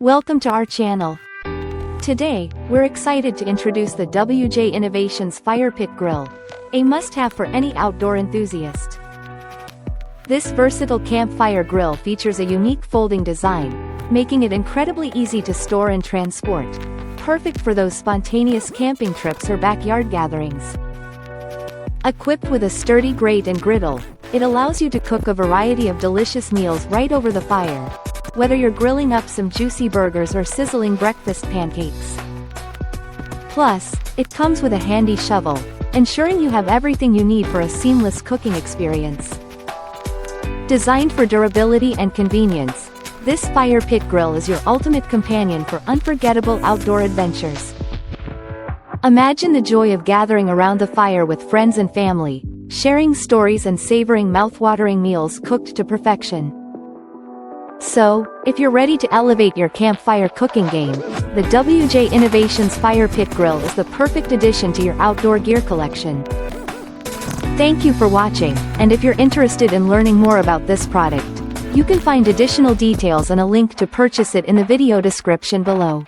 Welcome to our channel. Today, we're excited to introduce the WJ Innovations Fire Pit Grill, a must-have for any outdoor enthusiast. This versatile campfire grill features a unique folding design, making it incredibly easy to store and transport, perfect for those spontaneous camping trips or backyard gatherings. Equipped with a sturdy grate and griddle, it allows you to cook a variety of delicious meals right over the fire, whether you're grilling up some juicy burgers or sizzling breakfast pancakes. Plus, it comes with a handy shovel, ensuring you have everything you need for a seamless cooking experience. Designed for durability and convenience, this fire pit grill is your ultimate companion for unforgettable outdoor adventures. Imagine the joy of gathering around the fire with friends and family, sharing stories and savoring mouth-watering meals cooked to perfection. So, if you're ready to elevate your campfire cooking game, the WJ Innovations Fire Pit Grill is the perfect addition to your outdoor gear collection. Thank you for watching, and if you're interested in learning more about this product, you can find additional details and a link to purchase it in the video description below.